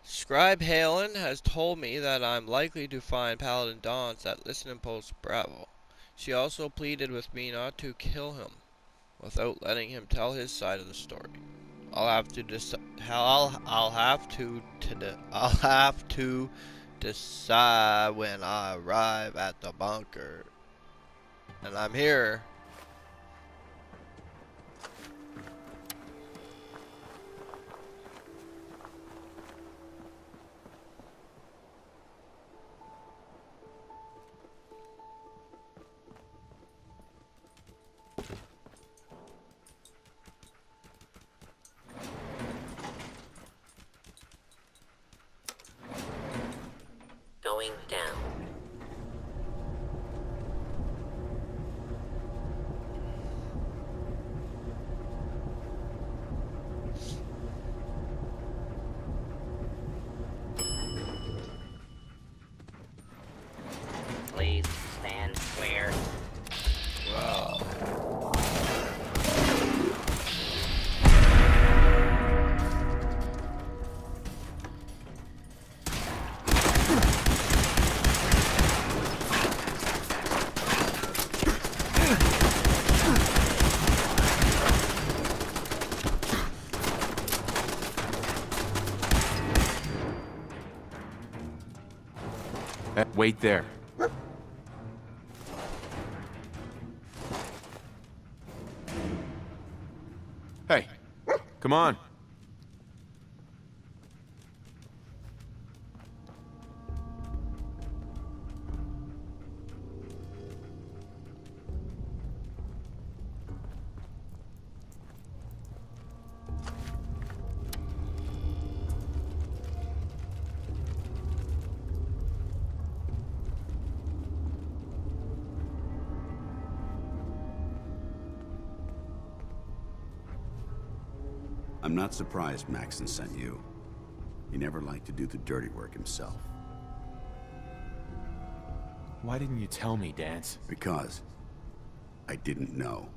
Scribe Halen has told me that I'm likely to find Paladin Dons at Listening Post Bravo. She also pleaded with me not to kill him without letting him tell his side of the story. I'll have to decide. I'll have to decide when I arrive at the bunker. And I'm here. Going down. Please stand clear. Wow. Wait there. Hey, come on. I'm not surprised Maxon sent you. He never liked to do the dirty work himself. Why didn't you tell me, Dance? Because I didn't know.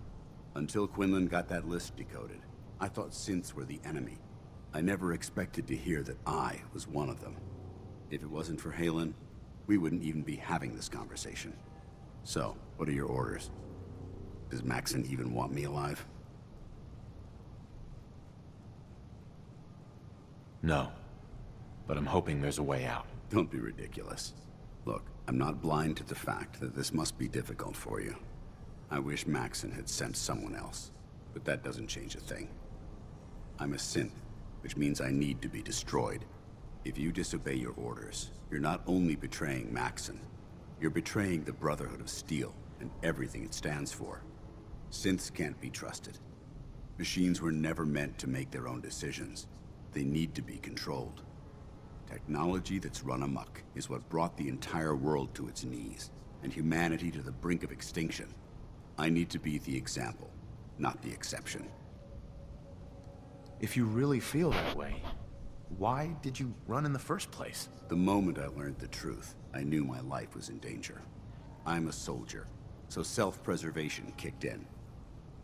Until Quinlan got that list decoded, I thought synths were the enemy. I never expected to hear that I was one of them. If it wasn't for Halen, we wouldn't even be having this conversation. So, what are your orders? Does Maxon even want me alive? No. But I'm hoping there's a way out. Don't be ridiculous. Look, I'm not blind to the fact that this must be difficult for you. I wish Maxon had sent someone else, but that doesn't change a thing. I'm a synth, which means I need to be destroyed. If you disobey your orders, you're not only betraying Maxon, you're betraying the Brotherhood of Steel and everything it stands for. Synths can't be trusted. Machines were never meant to make their own decisions. They need to be controlled. Technology that's run amok is what brought the entire world to its knees, and humanity to the brink of extinction. I need to be the example, not the exception. If you really feel that way, why did you run in the first place? The moment I learned the truth, I knew my life was in danger. I'm a soldier, so self-preservation kicked in.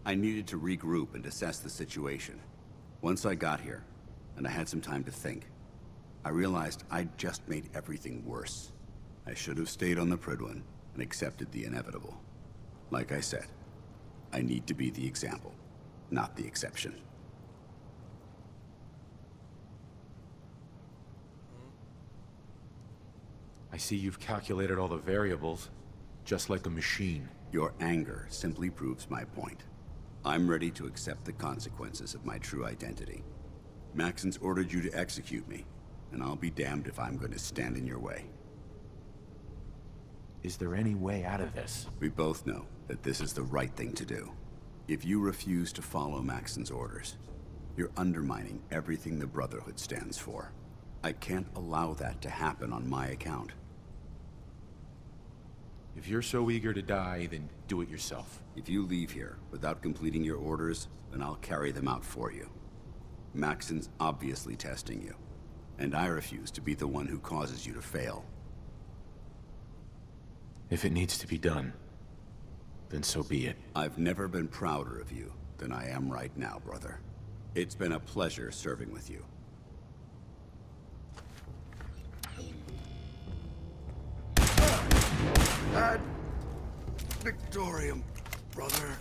I needed to regroup and assess the situation. Once I got here, and I had some time to think, I realized I'd just made everything worse. I should have stayed on the Prydwen and accepted the inevitable. Like I said, I need to be the example, not the exception. I see you've calculated all the variables, just like a machine. Your anger simply proves my point. I'm ready to accept the consequences of my true identity. Maxon's ordered you to execute me, and I'll be damned if I'm going to stand in your way. Is there any way out of this? We both know that this is the right thing to do. If you refuse to follow Maxon's orders, you're undermining everything the Brotherhood stands for. I can't allow that to happen on my account. If you're so eager to die, then do it yourself. If you leave here without completing your orders, then I'll carry them out for you. Maxon's obviously testing you, and I refuse to be the one who causes you to fail. If it needs to be done, then so be it. I've never been prouder of you than I am right now, brother. It's been a pleasure serving with you. Victorium, brother.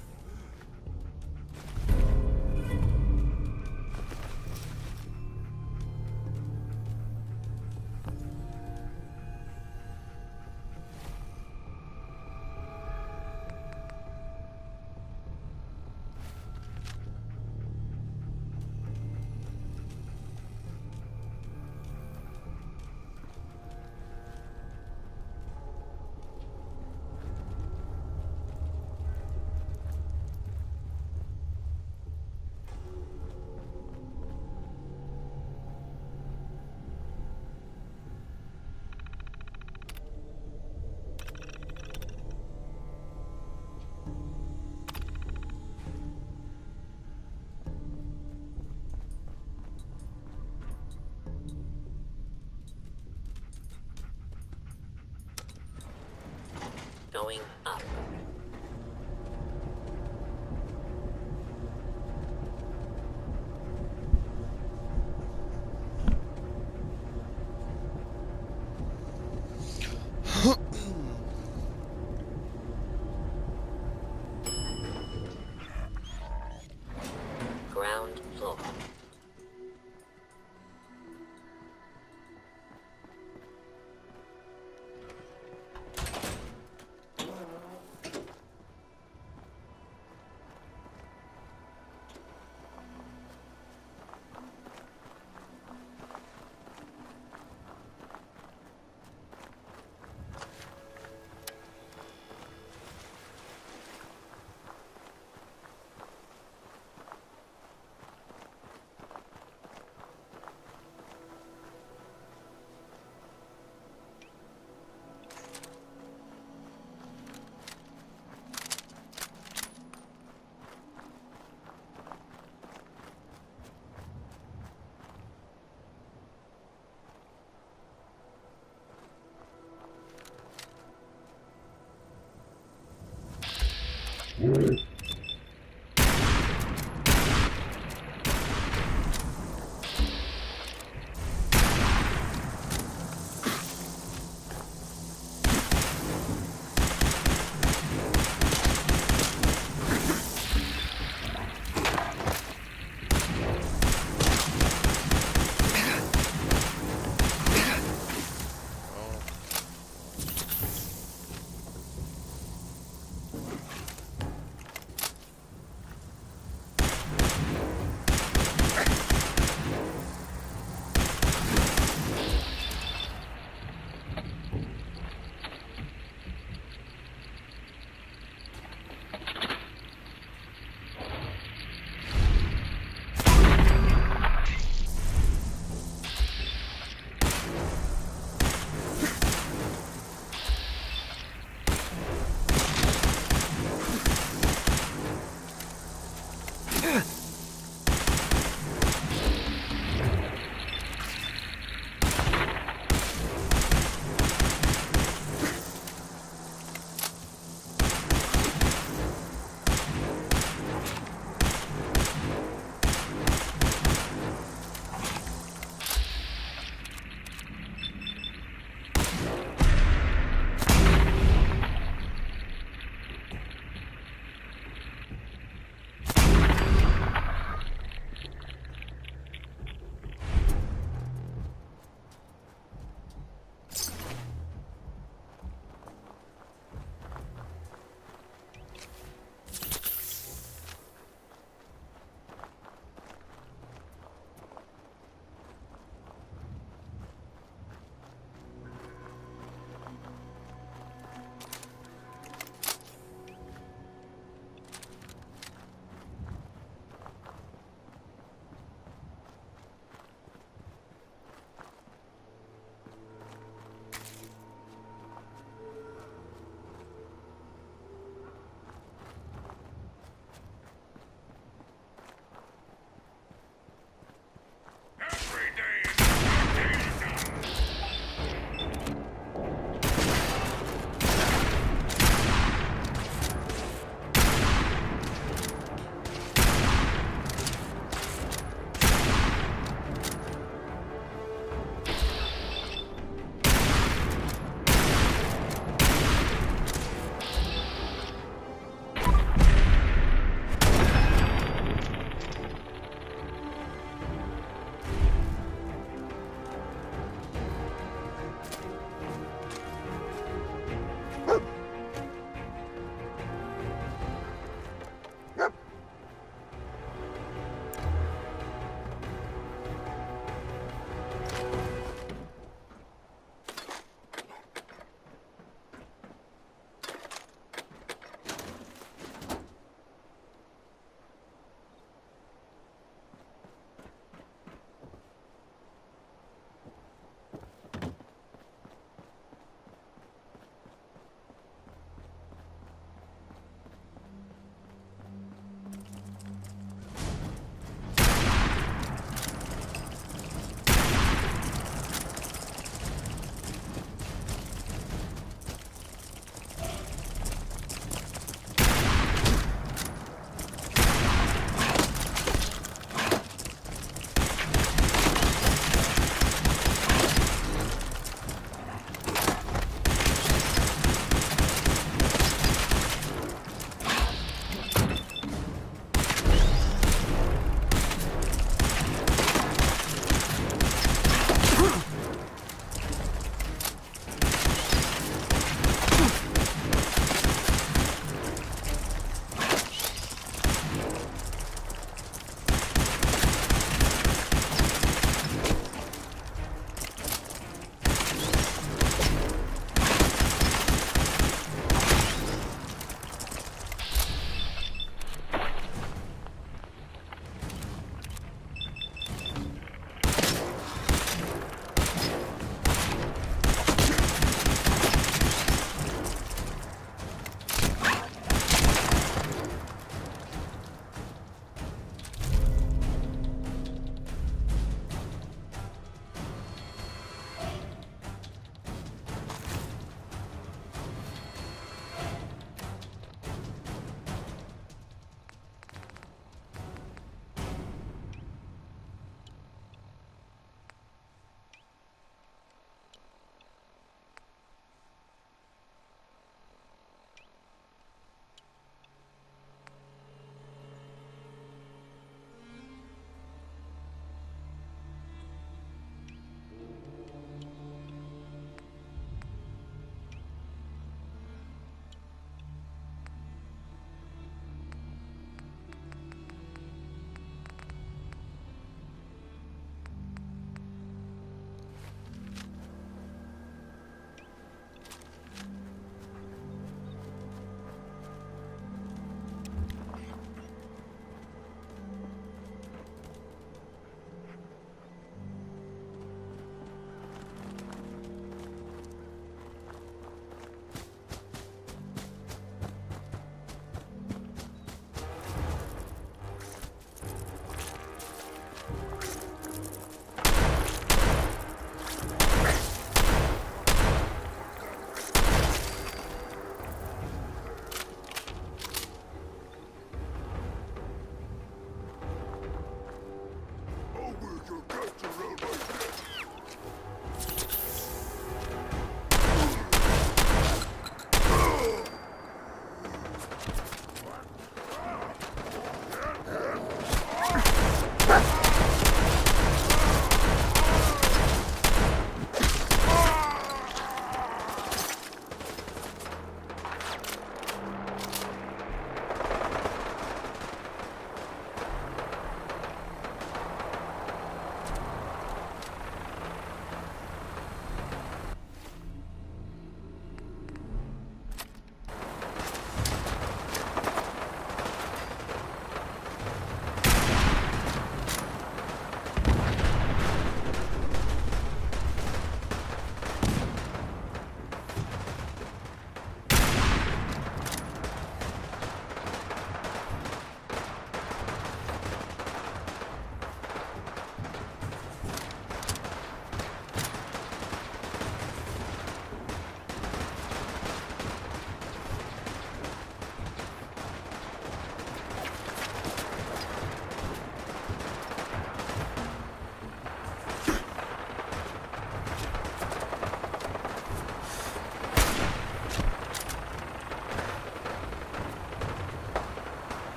Going up. Ground floor.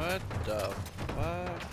What the fuck?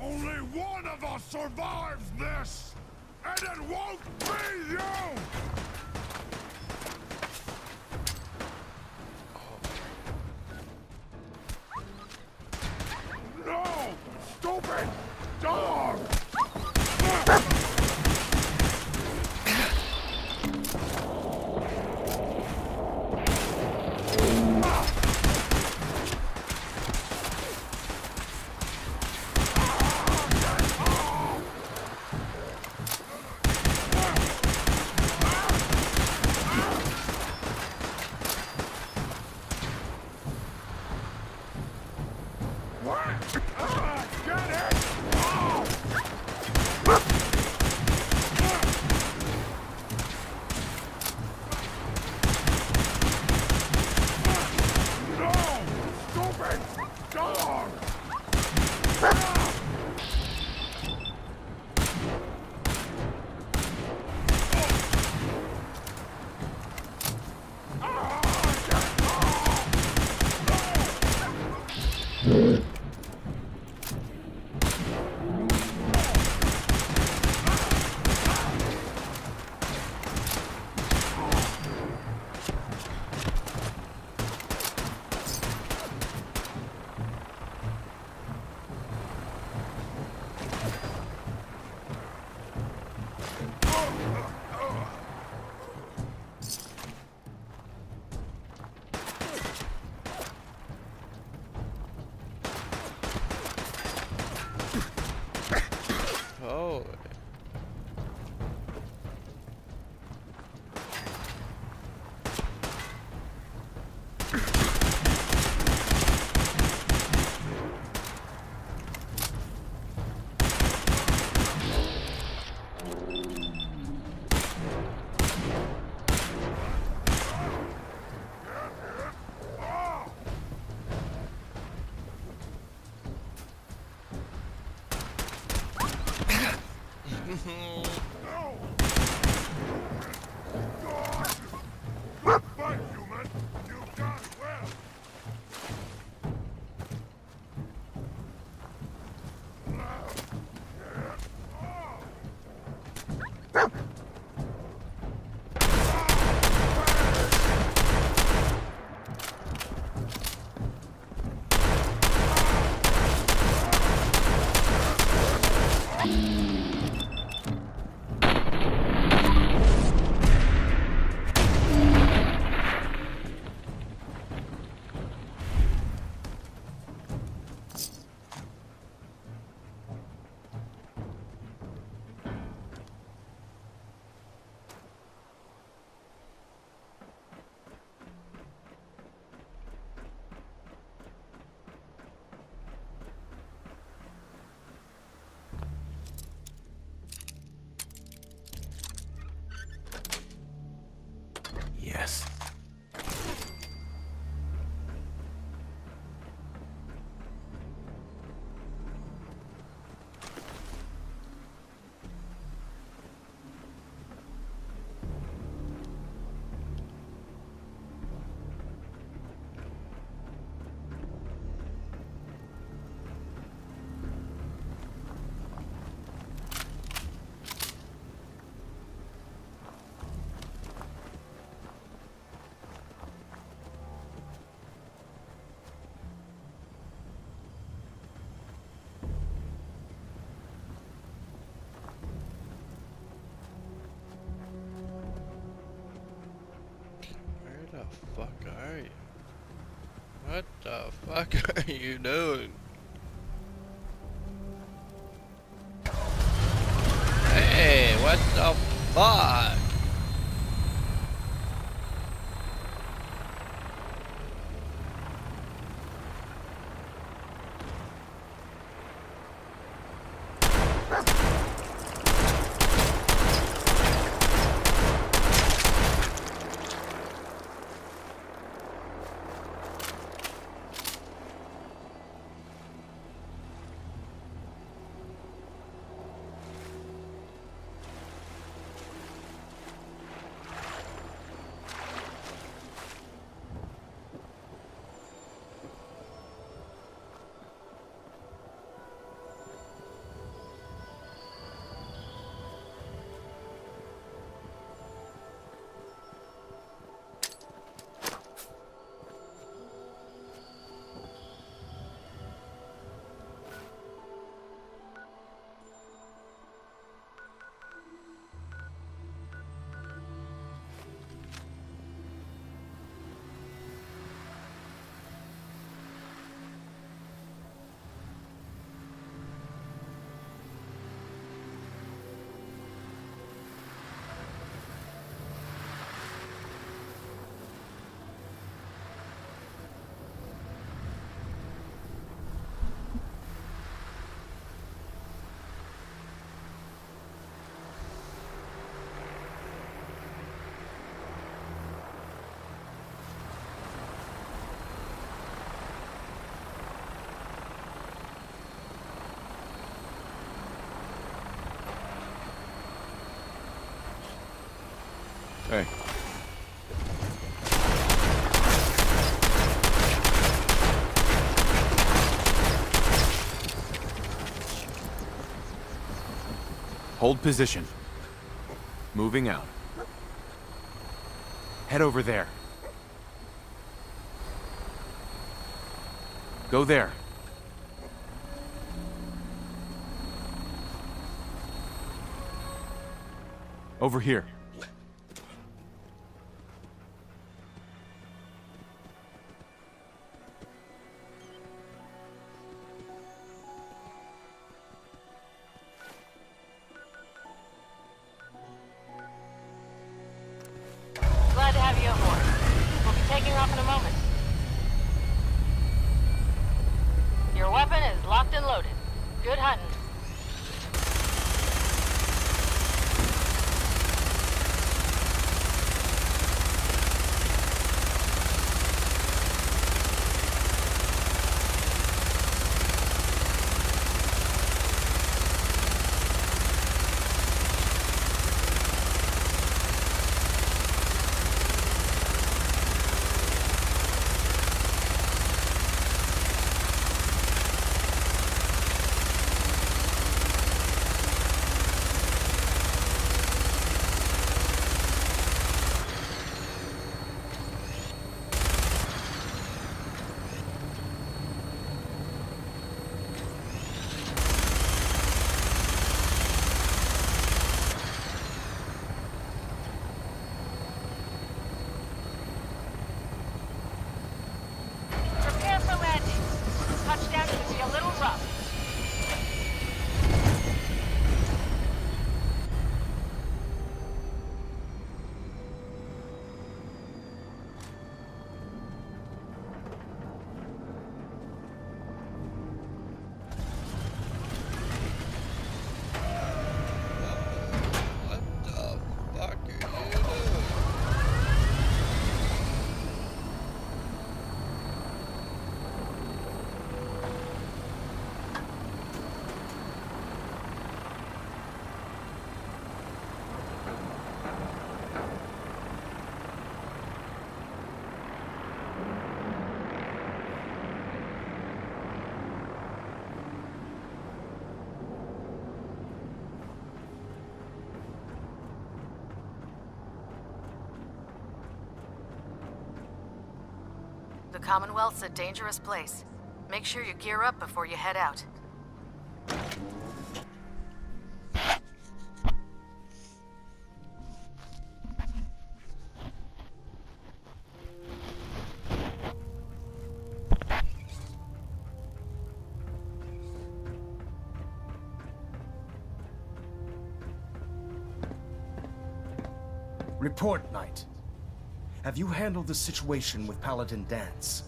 Only one of us survives this! And it won't be you! No! Stupid dog! fuck are you? What the fuck are you doing? Hey, what the fuck? Hey. Hold position. Moving out. Head over there. Go there. Over here. Glad to have you aboard. We'll be taking off in a moment. Your weapon is locked and loaded. Good hunting. Prepare for landing. Touchdown could be a little rough. What the fuck are you doing? The Commonwealth's a dangerous place. Make sure you gear up before you head out. Report, Knight. Have you handled the situation with Paladin Danse?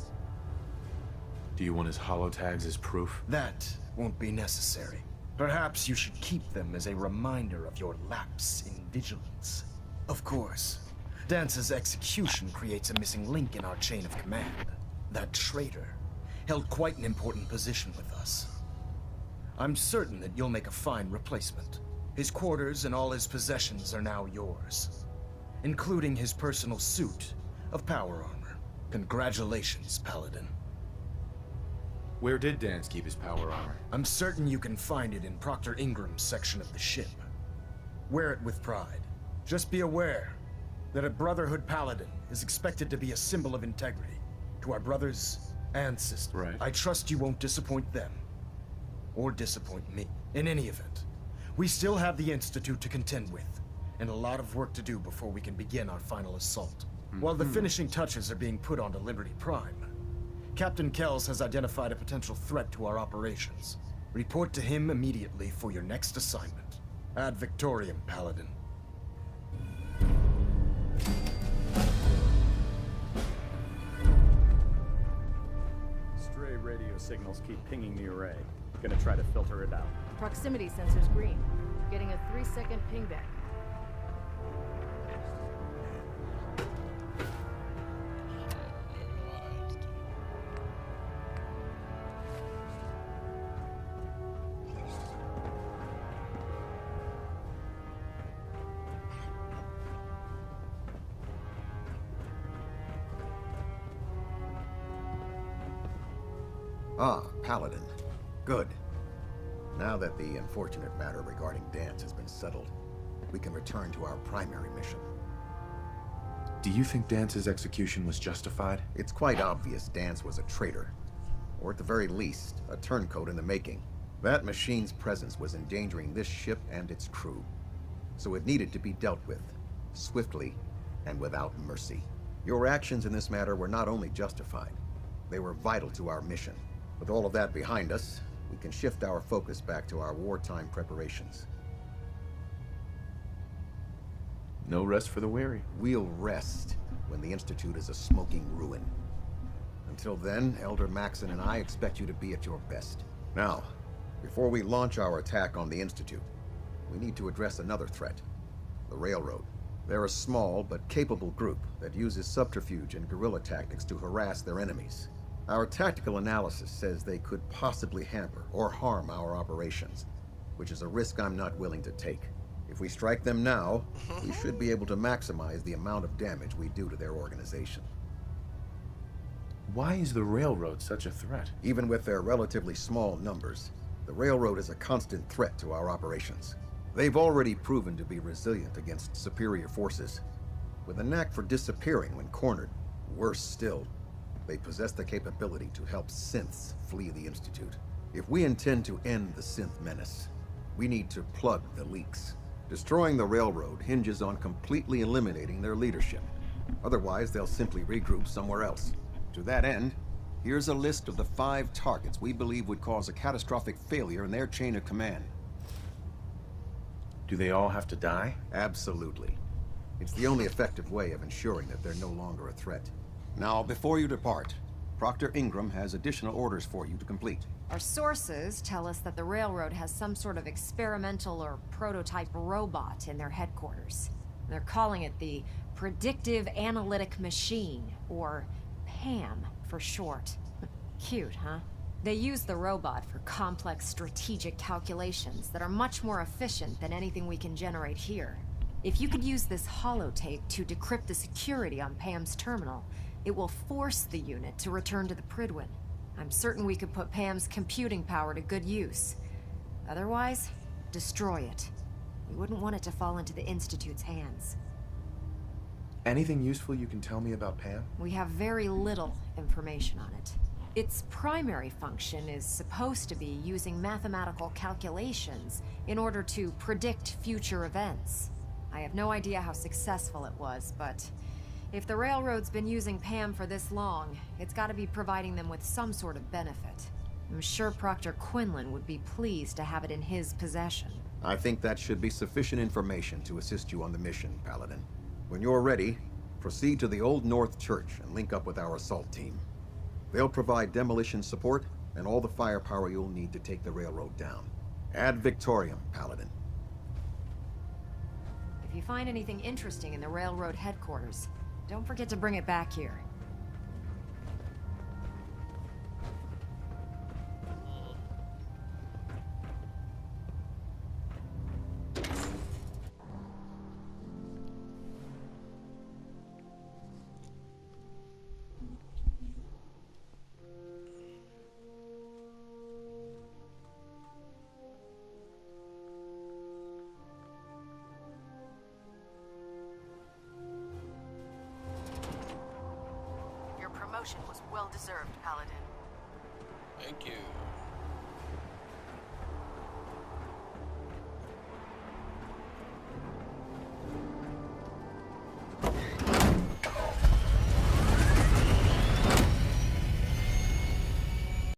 Do you want his holotags as proof? That won't be necessary. Perhaps you should keep them as a reminder of your lapse in vigilance. Of course, Dance's execution creates a missing link in our chain of command. That traitor held quite an important position with us. I'm certain that you'll make a fine replacement. His quarters and all his possessions are now yours, including his personal suit of power armor. Congratulations, Paladin. Where did Danse keep his power armor? I'm certain you can find it in Proctor Ingram's section of the ship. Wear it with pride. Just be aware that a Brotherhood Paladin is expected to be a symbol of integrity to our brothers and sisters. Right. I trust you won't disappoint them, or disappoint me. In any event, we still have the Institute to contend with, and a lot of work to do before we can begin our final assault. While the finishing touches are being put onto Liberty Prime, Captain Kells has identified a potential threat to our operations. Report to him immediately for your next assignment. Ad Victoriam, Paladin. Stray radio signals keep pinging the array. Gonna try to filter it out. Proximity sensor's green. Getting a 3-second pingback. Ah, Paladin. Good. Now that the unfortunate matter regarding Danse has been settled, we can return to our primary mission. Do you think Dance's execution was justified? It's quite obvious Danse was a traitor, or at the very least, a turncoat in the making. That machine's presence was endangering this ship and its crew, so it needed to be dealt with, swiftly and without mercy. Your actions in this matter were not only justified, they were vital to our mission. With all of that behind us, we can shift our focus back to our wartime preparations. No rest for the weary. We'll rest when the Institute is a smoking ruin. Until then, Elder Maxon and I expect you to be at your best. Now, before we launch our attack on the Institute, we need to address another threat: the Railroad. They're a small but capable group that uses subterfuge and guerrilla tactics to harass their enemies. Our tactical analysis says they could possibly hamper or harm our operations, which is a risk I'm not willing to take. If we strike them now, we should be able to maximize the amount of damage we do to their organization. Why is the Railroad such a threat? Even with their relatively small numbers, the Railroad is a constant threat to our operations. They've already proven to be resilient against superior forces, with a knack for disappearing when cornered. Worse still, they possess the capability to help synths flee the Institute. If we intend to end the synth menace, we need to plug the leaks. Destroying the Railroad hinges on completely eliminating their leadership. Otherwise, they'll simply regroup somewhere else. To that end, here's a list of the 5 targets we believe would cause a catastrophic failure in their chain of command. Do they all have to die? Absolutely. It's the only effective way of ensuring that they're no longer a threat. Now, before you depart, Proctor Ingram has additional orders for you to complete. Our sources tell us that the Railroad has some sort of experimental or prototype robot in their headquarters. They're calling it the Predictive Analytic Machine, or PAM for short. Cute, huh? They use the robot for complex strategic calculations that are much more efficient than anything we can generate here. If you could use this holotape to decrypt the security on PAM's terminal, it will force the unit to return to the Pridwin. I'm certain we could put PAM's computing power to good use. Otherwise, destroy it. We wouldn't want it to fall into the Institute's hands. Anything useful you can tell me about Pam? We have very little information on it. Its primary function is supposed to be using mathematical calculations in order to predict future events. I have no idea how successful it was, but if the Railroad's been using PAM for this long, it's got to be providing them with some sort of benefit. I'm sure Proctor Quinlan would be pleased to have it in his possession. I think that should be sufficient information to assist you on the mission, Paladin. When you're ready, proceed to the Old North Church and link up with our assault team. They'll provide demolition support and all the firepower you'll need to take the railroad down. Ad Victoriam, Paladin. If you find anything interesting in the railroad headquarters, don't forget to bring it back here. Your promotion was well deserved, Paladin. Thank you.